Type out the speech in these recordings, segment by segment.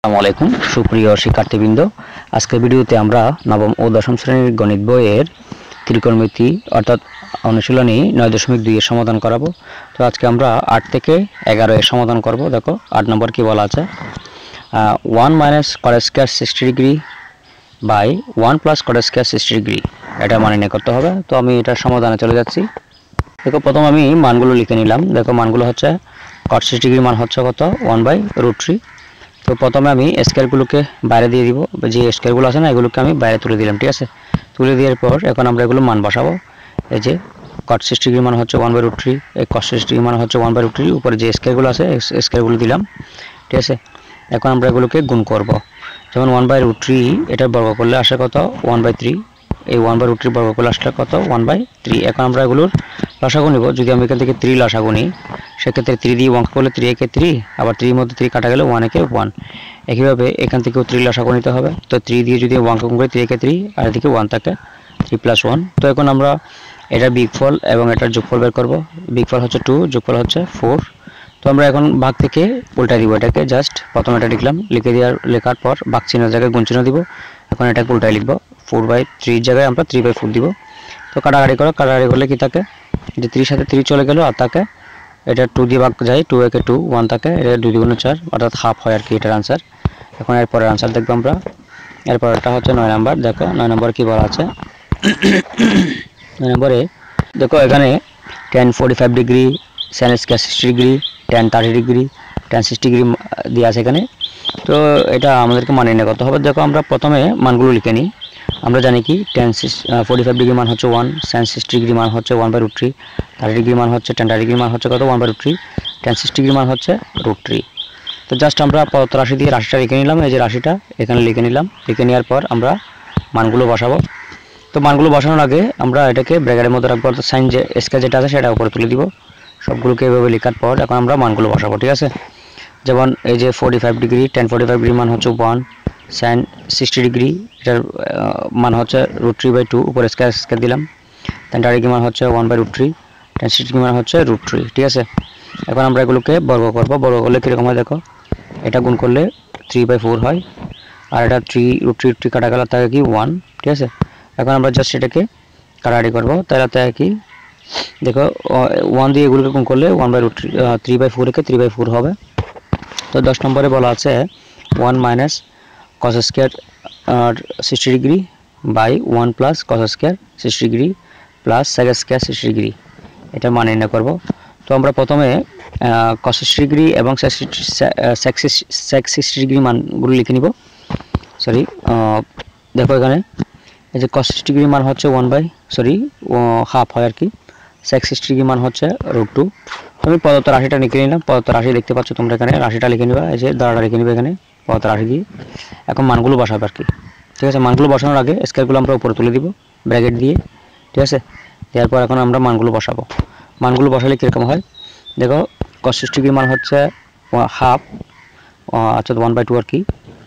আসসালামু আলাইকুম সুপ্রিয় শিক্ষার্থীবৃন্দ, আজকের ভিডিওতে আমরা নবম ও দশম শ্রেণীর গণিত বইয়ের ত্রিকোণমিতি অর্থাৎ অনুশীলনী 9.2 এর সমাধান করাবো। তো আজকে আমরা 8 থেকে 11 এর সমাধান করব। দেখো 8 নম্বর কি বলা আছে, 1 minus cot square 60 degree by 1 plus cot square 60 degree, এটা মানে নিয়ে করতে হবে। তো আমি এটার সমাধানে চলে যাচ্ছি। দেখো প্রথম আমি মানগুলো লিখে নিলাম। দেখো মানগুলো হচ্ছে cot 60 ডিগ্রির মান হচ্ছে কত, 1/√3। তো প্রথমে আমি স্কয়ারগুলোকে বাইরে দিয়ে দিব, যে স্কয়ারগুলো আছে না এগুলোকে আমি বাইরে তুলে দিলাম, ঠিক আছে। তুলে দেওয়ার পর এখন আমরা এগুলো মান বসাবো। এই যে cot 60 ডিগ্রির মান হচ্ছে 1/√3, এই cot 60 ডিগ্রির মান হচ্ছে 1/√3, উপরে যে স্কয়ারগুলো আছে স্কয়ারগুলো দিলাম, ঠিক আছে। এখন আমরা এগুলোকে গুণ করব। যেমন 1/√3 এটার বর্গ করলে আসে কত, 1/3, এই 1/√3 বর্গ করলে আসলে কত, 1/3। এখন আমরা এগুলোর লসাগু নিব। যদি আমি এখান থেকে 3 লসাগু নিই, সেক্ষেত্রে 3 দিয়ে অঙ্ক করলে 3 একে 3, আবার 3 এর মধ্যে 3 কাটা গেলে 1 একে 1। একইভাবে এখান থেকেও 3 লসাগু নিতে হবে। তো 3 দিয়ে যদি অঙ্ক করি 3 একে 3, আর এদিকে 1 থাকে 3 + 1। তো এখন আমরা এটার বিগফল এবং এটার যোগফল বের করব। বিগফল হচ্ছে 2, যোগফল হচ্ছে 4। তো আমরা এখন ভাগ থেকে উল্টা দিব, এটাকে জাস্ট প্রথমে এটা লিখলাম, লেখার পর ভাগ চিহ্নের জায়গায় গুণ চিহ্ন দিব। এখন এটাকে উল্টাই লিখব, 4/3 জায়গায় আমরা 3/4 দিব। তো কাটাকাটি করলে কি থাকে, যে 3 সাথে 3 চলে গেল, আর থাকে এটা 2 দিয়ে ভাগ যায়, 2 একে 2, 1 থাকে, এটা 2 × 4 অর্থাৎ হাফ হয় আর কি এটার आंसर। এখন এরপরের आंसर দেখব আমরা। এরপরটা হচ্ছে 9 নাম্বার। দেখো 9 নম্বর কি বলা আছে। 9 নম্বরে দেখো এখানে tan 45 degree, sin square 60 degree, tan 30 degree, tan 60 degree দেওয়া আছে এখানে। তো এটা আমাদেরকে মানে নিয়ে করতে হবে। দেখো আমরা প্রথমে মানগুলো লিখে নিই। আমরা জানি কি tan 45 ডিগ্রি মান হচ্ছে 1, sin 60 ডিগ্রি মান হচ্ছে 1/√3, 30 ডিগ্রি মান হচ্ছে tan 30 ডিগ্রি মান হচ্ছে কত, 1/√3, tan 60 ডিগ্রি মান হচ্ছে √3। তো জাস্ট আমরা প্রদত্ত রাশি দিয়ে রাশিটা লিখে নিলাম। এই যে রাশিটা এখানে লিখে নিলাম। লিখে নেওয়ার পর আমরা মানগুলো বসাবো। তো মানগুলো বসানোর আগে আমরা এটাকে ব্র্যাকেটের মধ্যে রাখবো, অর্থাৎ সাইন যে স্কয়ার যেটা আছে সেটা উপরে তুলে দিব। সবগুলোকে এভাবে লেখার পর এখন আমরা মানগুলো বসাবো, ঠিক আছে। যেমন এই যে 45 ডিগ্রি, tan 45 ডিগ্রি মান হচ্ছে 1, sin 60 ডিগ্রি এটার মান হচ্ছে √3/2, উপরে স্কয়ার দিলাম। tan 30 ডিগ্রি মান হচ্ছে 1/√3, tan 60 ডিগ্রি মান হচ্ছে √3, ঠিক আছে। এখন আমরা এগুলোকে বর্গ করব। বর্গ করলে কীরকম হয় দেখো, এটা গুণ করলে 3/4 হয়, আর এটা 3√3 কাটা গেল, তাকে কি 1, ঠিক আছে। এখন আমরা জাস্ট এটাকে কাটাকাটি করব, তাহলে তাই কি দেখো 1 দিয়ে এগুলোকে গুণ করলে 3/4 একে 3/4 হবে। তো 10 নম্বরে বলা আছে 1 minus cos square 60 degree by 1 plus cos square 60 degree plus sec square 60 degree, এটা মান নির্ণয় করব। তো আমরা প্রথমে cos 60 ডিগ্রি এবং sec 60 ডিগ্রি মানগুলো লিখে নিব। সরি, দেখো এখানে এই যে cos 60 ডিগ্রি মান হচ্ছে হাফ হয় আর কি, sec 60 ডিগ্রি মান হচ্ছে √2। আমি প্রদত্ত রাশিটা লিখে নিলাম। প্রদত্ত রাশি দেখতে পাচ্ছ তোমরা, এখানে রাশিটা লিখে নিবা, এই যে দাঁড়াটা লিখে নিবে এখানে প্রদত্ত রাশি দিয়ে। এখন মানগুলো বসাবে আর কি, ঠিক আছে। মানগুলো বসানোর আগে স্কয়ারগুলো আমরা উপরে তুলে দিব ব্র্যাকেট দিয়ে, ঠিক আছে। দেওয়ার পর এখন আমরা মানগুলো বসাবো। মানগুলো বসালে কীরকম হয় দেখো, cos 60 ডিগ্রি মান হচ্ছে হাফ, অর্থাৎ 1/2 আর কি।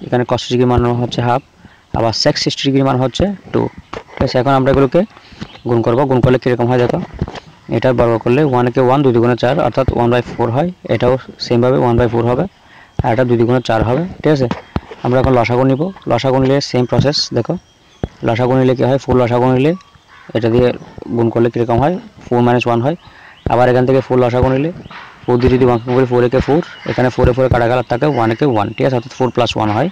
এখানে cos 60 ডিগ্রি মান হচ্ছে হাফ, আবার sec 60 ডিগ্রি মান হচ্ছে 2, ঠিক আছে। এখন আমরা এগুলোকে গুণ করব। গুণ করলে কীরকম হয় দেখো, এটা বর্গ করলে 1 একে 1, 2 × 4 অর্থাৎ 1/4 হয়। এটাও সেমভাবে 1/4 হবে, আর এটা 2 × 4 হবে, ঠিক আছে। আমরা এখন লসাগু নিব। লসাগু নিলে সেম প্রসেস। দেখো লসাগু নিলে কী হয়, 4 লসাগু নিলে এটা দিয়ে গুণ করলে কীরকম হয়, 4 - 1 হয়। আবার এখান থেকে 4 লসাগু নিলে 4 দিয়ে যদি অঙ্ক করি 4 একে 4, এখানে 4 এ 4 কাটা গেল, থাকে 1 একে 1, ঠিক আছে, অর্থাৎ 4 + 1 হয়।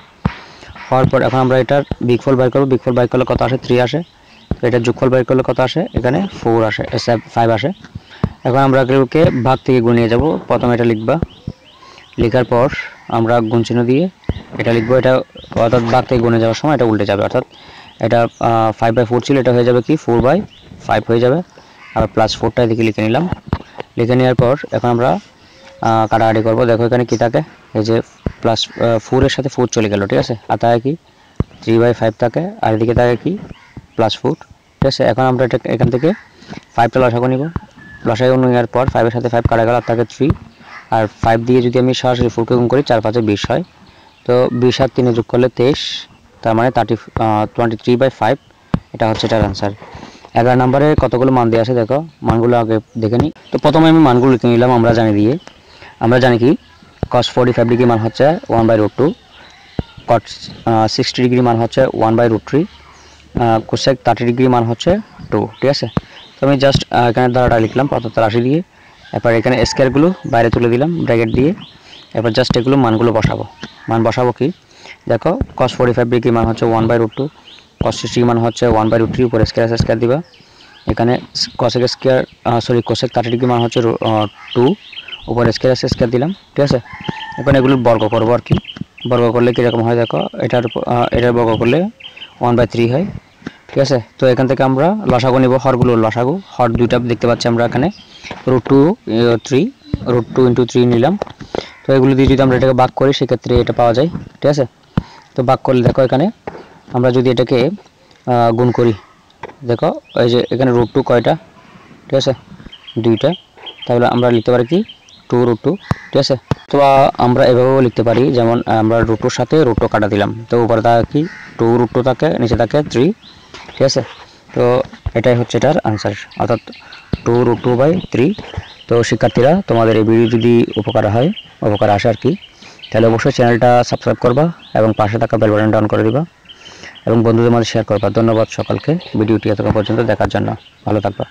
হওয়ার পর এখন আমরা এটার বিগফল বের করব। বিগফল বের করলে কত আসে, 3 আসে। এটার যোগফল বের করলে কত আসে, এখানে 4 আসে, 5 আসে। এখন আমরা এগুলোকে ভাগ থেকে গুণিয়ে যাব। প্রথমে এটা লিখবা, লেখার পর আমরা গুণ চিহ্ন দিয়ে এটা লিখবো। এটা অর্থাৎ ভাগ থেকে গুণে যাওয়ার সময় এটা উল্টে যাবে, অর্থাৎ এটা 5/4 ছিল, এটা হয়ে যাবে কি 4/5 হয়ে যাবে। আবার +4টা এদিকে লিখে নিলাম। লিখে নেওয়ার পর এখন আমরা কাটাকাটি করব। দেখো এখানে কি থাকে, এই যে +4 এর সাথে 4 চলে গেল, ঠিক আছে। আর থাকে কি 3/5 থাকে, আর এদিকে থাকে কি +4, ঠিক আছে। এখন আমরা এটা এখান থেকে 5টা লসাগু নিব। লসাগু নেওয়ার পর 5 এর সাথে 5 কাটা গেল, আর থাকে 3, আর 5 দিয়ে যদি আমি সরাসরি 4কে গুণ করি 4 × 5 = 20 হয়। তো 20 আর 3 যোগ করলে 23, তার মানে 23/5, এটা হচ্ছে এটার आंसर। 11 নম্বরে কতগুলো মান দেওয়া আছে দেখো, মানগুলো আগে দেখে নিই। তো প্রথমে আমি মানগুলো লিখে নিলাম। আমরা জানি কি cos 45 ডিগ্রি মান হচ্ছে 1/√2, কট 60 ডিগ্রি মান হচ্ছে 1/√3, কোসেক 30 ডিগ্রি মান হচ্ছে 2। ঠিক আছে, তো আমি জাস্ট এখানে ধারাটা লিখলাম 75 রাশি দিয়ে, এরপর এখানে স্কয়ারগুলো বাইরে তুলে দিলাম ব্র্যাকেট দিয়ে, এরপর জাস্ট এগুলো মানগুলো বসাবো। মান বসাবো কি দেখো, cos 45 ডিগ্রি মান হচ্ছে 1/√2, cos 60 মান হচ্ছে 1/√3, উপরে স্কয়ার দিবা। এখানে কোসেক 30 ডিগ্রি মান হচ্ছে 2, উপরে স্কয়ার দিলাম। ঠিক আছে, এখন এগুলো বর্গ করবো আর কি। বর্গ করলে কীরকম হয় দেখো, এটার বর্গ করলে 1/3 হয়। ঠিক আছে, তো এখান থেকে আমরা লসাগু নিব, হরগুলোর লসাগু। হর দুইটা দেখতে পাচ্ছি আমরা এখানে, √2 3, √2 × 3 নিলাম। তো এগুলো দিয়ে যদি আমরা এটাকে ভাগ করি সেক্ষেত্রে এটা পাওয়া যায়। ঠিক আছে, তো ভাগ করলে দেখো এখানে আমরা যদি এটাকে গুণ করি, দেখো এই যে এখানে √2 কয়টা, ঠিক আছে 2টা, তাহলে আমরা লিখতে পারি কি 2√2। ঠিক আছে, তো আমরা এভাবেও লিখতে পারি, যেমন আমরা √2 সাথে √2 কাটা দিলাম, তো উপরে থাকে কি 2√2 থাকে, নিচে থাকে 3। ঠিক আছে, তো এটাই হচ্ছে এটার আনসার, অর্থাৎ 2√2/3। তো শিক্ষার্থীরা, তোমাদের এই ভিডিও যদি উপকার আসে আর কি, তাহলে অবশ্যই চ্যানেলটা সাবস্ক্রাইব করবা এবং পাশে থাকা বেল বাটনটা অন করে দিবা এবং বন্ধুদের মাঝে শেয়ার করবা। ধন্যবাদ সকলকে ভিডিওটি এতক্ষণ পর্যন্ত দেখার জন্য। ভালো থাকবা।